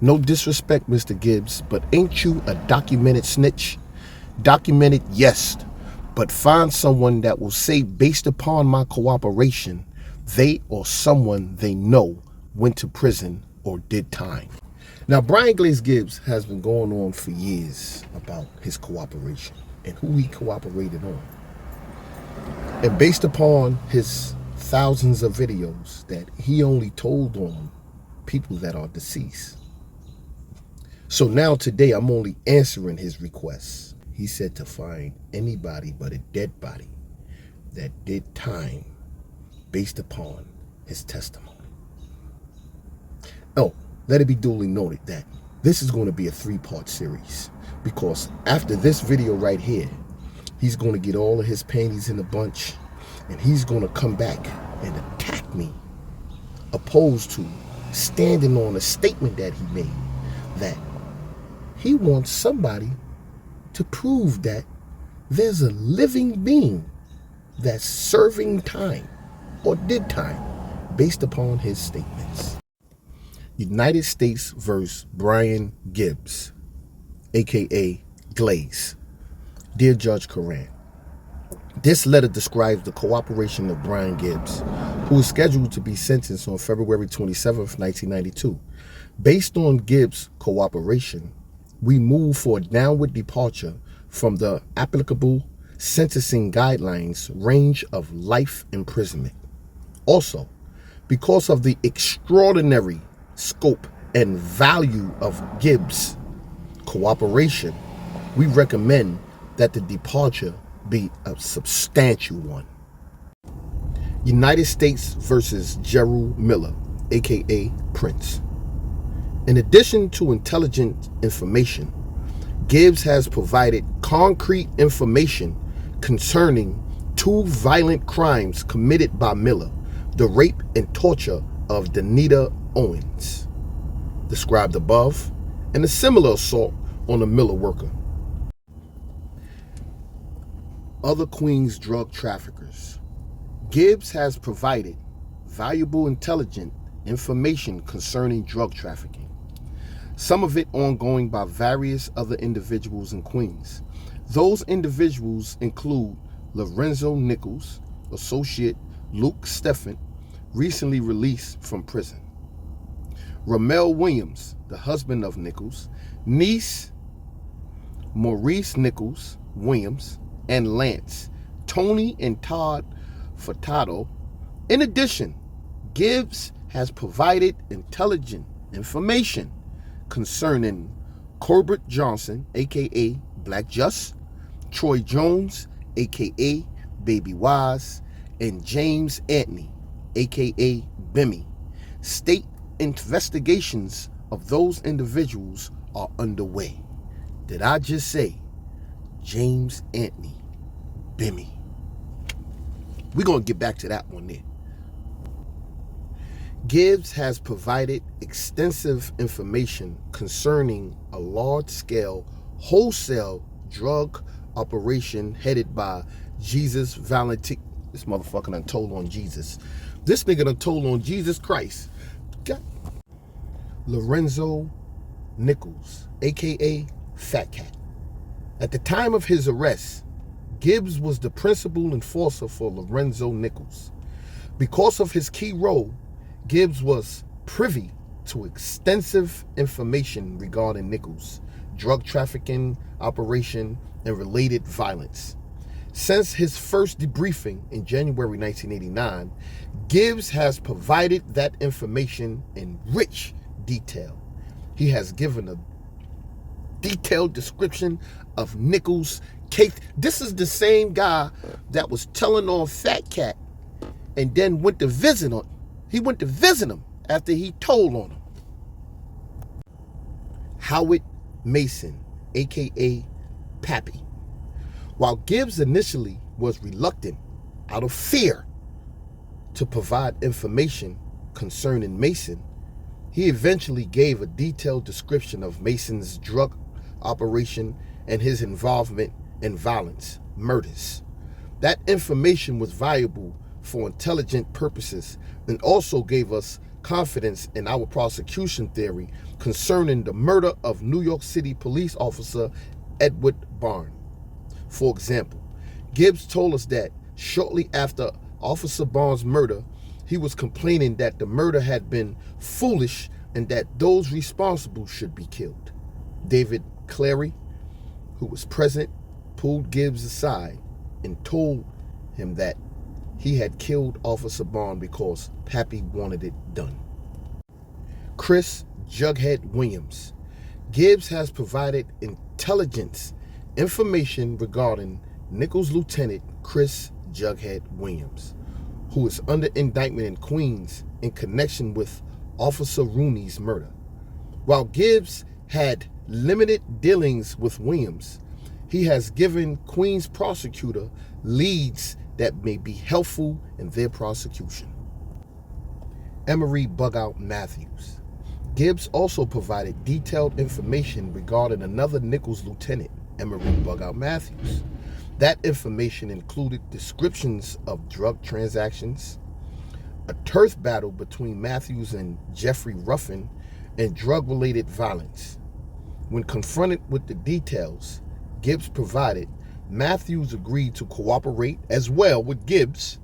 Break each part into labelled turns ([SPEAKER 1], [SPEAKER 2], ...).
[SPEAKER 1] No disrespect, Mr. Gibbs, but ain't you a documented snitch? Documented, yes, but find someone that will say, based upon my cooperation, they or someone they know went to prison or did time. Now, Brian Glaze Gibbs has been going on for years about his cooperation and who he cooperated on. And based upon his thousands of videos that he only told on people that are deceased. So now today I'm only answering his requests. He said to find anybody but a dead body that did time based upon his testimony. Oh, let it be duly noted that this is going to be a 3-part series, because after this video right here, he's going to get all of his panties in a bunch and he's going to come back and attack me, opposed to standing on a statement that he made that he wants somebody to prove that there's a living being that's serving time or did time based upon his statements. United States versus Brian Gibbs, aka Glaze. Dear Judge Coran, this letter describes the cooperation of Brian Gibbs, who is scheduled to be sentenced on February 27th, 1992. Based on Gibbs' cooperation, we move for a downward departure from the applicable sentencing guidelines range of life imprisonment. Also, because of the extraordinary scope and value of Gibbs' cooperation, we recommend that the departure be a substantial one. United States versus Gerald Miller, aka Prince. In addition to intelligent information, Gibbs has provided concrete information concerning 2 violent crimes committed by Miller: the rape and torture of Danita Owens, described above, and a similar assault on a Miller worker. Other Queens drug traffickers. Gibbs has provided valuable intelligent information concerning drug trafficking, some of it ongoing by various other individuals in Queens. Those individuals include Lorenzo Nichols, associate Luke Steffen, recently released from prison; Ramel Williams, the husband of Nichols; niece Maurice Nichols Williams, and Lance, Tony and Todd Furtado. In addition, Gibbs has provided intelligent information concerning Corbett Johnson, aka Black Just, Troy Jones, aka Baby Wise, and James Anthony, aka Bimmy. State investigations of those individuals are underway. Did I just say James Anthony Bimmy? We're going to get back to that one there. Gibbs has provided extensive information concerning a large-scale wholesale drug operation headed by Jesus Valentine. This motherfucker done told on Jesus. This nigga done told on Jesus Christ. God. Lorenzo Nichols, aka Fat Cat. At the time of his arrest, Gibbs was the principal enforcer for Lorenzo Nichols. Because of his key role, Gibbs was privy to extensive information regarding Nichols' drug trafficking operation and related violence. Since his first debriefing in January 1989, Gibbs has provided that information in rich detail. He has given a detailed description of Nichols' case. This is the same guy that was telling on Fat Cat and then went to visit him. He went to visit him after he told on him. Howard Mason, aka Pappy. While Gibbs initially was reluctant out of fear to provide information concerning Mason, he eventually gave a detailed description of Mason's drug operation and his involvement in violence, murders. That information was valuable for intelligent purposes and also gave us confidence in our prosecution theory concerning the murder of New York City police officer Edward Barnes. For example, Gibbs told us that shortly after Officer Barnes' murder, he was complaining that the murder had been foolish and that those responsible should be killed. David Clary, who was present, pulled Gibbs aside and told him that he had killed Officer Barnes because Pappy wanted it done. Chris Jughead Williams. Gibbs has provided intelligence information regarding Nichols Lieutenant Chris Jughead Williams, who is under indictment in Queens in connection with Officer Rooney's murder. While Gibbs had limited dealings with Williams, he has given Queens prosecutor leads that may be helpful in their prosecution. Emery Bugout Matthews. Gibbs also provided detailed information regarding another Nichols lieutenant, Emery Bugout Matthews. That information included descriptions of drug transactions, a turf battle between Matthews and Jeffrey Ruffin, and drug-related violence. When confronted with the details Gibbs provided, Matthews agreed to cooperate as well with Gibbs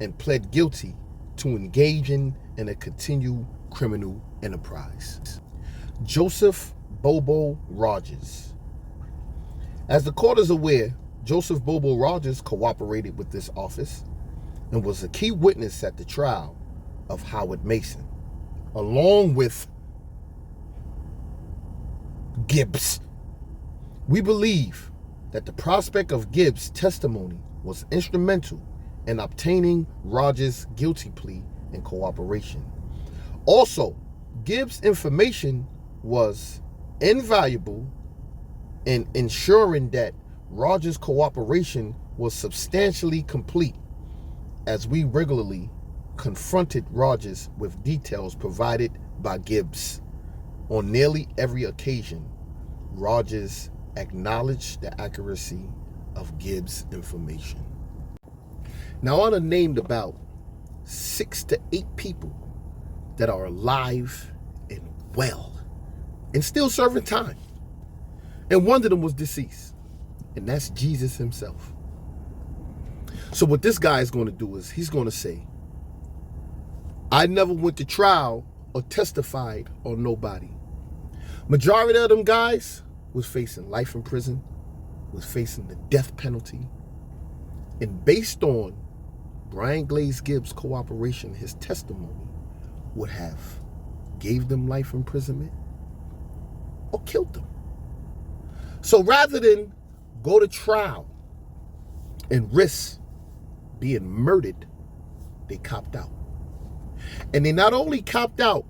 [SPEAKER 1] and pled guilty to engaging in a continued criminal enterprise. Joseph Bobo Rogers. As the court is aware, Joseph Bobo Rogers cooperated with this office and was a key witness at the trial of Howard Mason, along with Gibbs. We believe that the prospect of Gibbs' testimony was instrumental in obtaining Rogers' guilty plea and cooperation. Also, Gibbs' information was invaluable in ensuring that Rogers' cooperation was substantially complete, as we regularly confronted Rogers with details provided by Gibbs. On nearly every occasion, Rogers acknowledged the accuracy of Gibbs' information. Now, I named about 6 to 8 people that are alive and well and still serving time. And one of them was deceased, and that's Jesus himself. So what this guy is going to do is he's going to say, I never went to trial or testified on nobody. Majority of them guys was facing life in prison, was facing the death penalty. And based on Brian Glaze Gibbs' cooperation, his testimony would have gave them life imprisonment or killed them. So rather than go to trial and risk being murdered, they copped out. And they not only copped out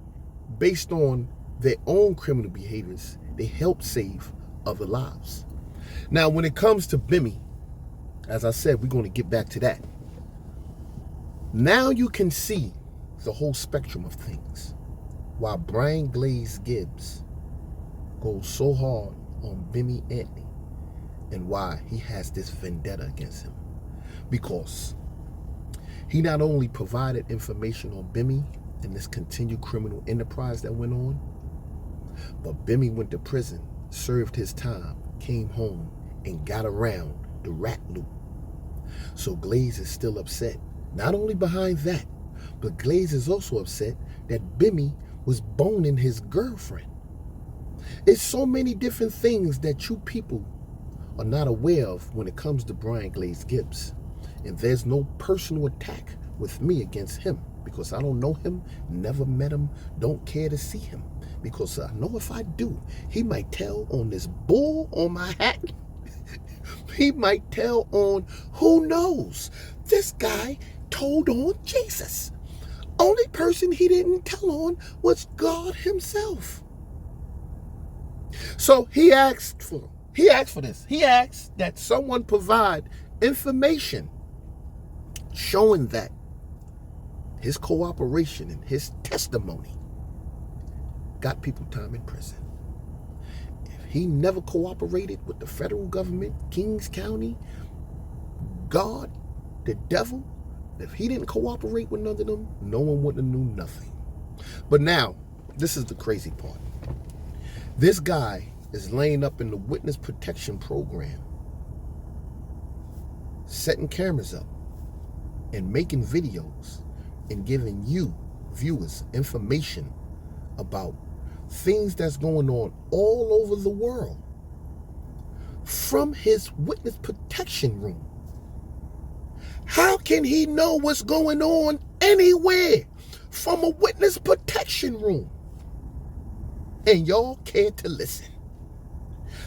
[SPEAKER 1] based on their own criminal behaviors, they helped save other lives. Now, when it comes to Bimmy, as I said, we're going to get back to that. Now you can see the whole spectrum of things. While Brian Glaze Gibbs goes so hard on Bimmy Anthony and why he has this vendetta against him. Because he not only provided information on Bimmy and this continued criminal enterprise that went on, but Bimmy went to prison, served his time, came home, and got around the rat loop. So Glaze is still upset. Not only behind that, but Glaze is also upset that Bimmy was boning his girlfriend. It's so many different things that you people are not aware of when it comes to Brian Glaze Gibbs. And there's no personal attack with me against him because I don't know him, never met him, don't care to see him. Because I know if I do, he might tell on this bull on my hat. He might tell on, who knows? This guy told on Jesus. Only person he didn't tell on was God himself. So he asked for this. He asked that someone provide information showing that his cooperation and his testimony got people time in prison. If he never cooperated with the federal government, Kings County, God, the devil, if he didn't cooperate with none of them, no one would have knew nothing. But now, this is the crazy part. This guy is laying up in the witness protection program, setting cameras up and making videos and giving you, viewers, information about things that's going on all over the world from his witness protection room. How can he know what's going on anywhere from a witness protection room? And y'all care to listen.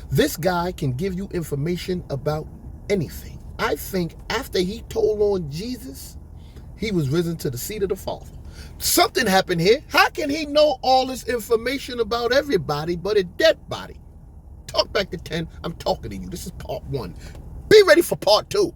[SPEAKER 1] This guy can give you information about anything. I think after he told on Jesus, he was risen to the seat of the Father. Something happened here. How can he know all this information about everybody but a dead body? Talk back to 10. I'm talking to you. This is part 1. Be ready for part 2.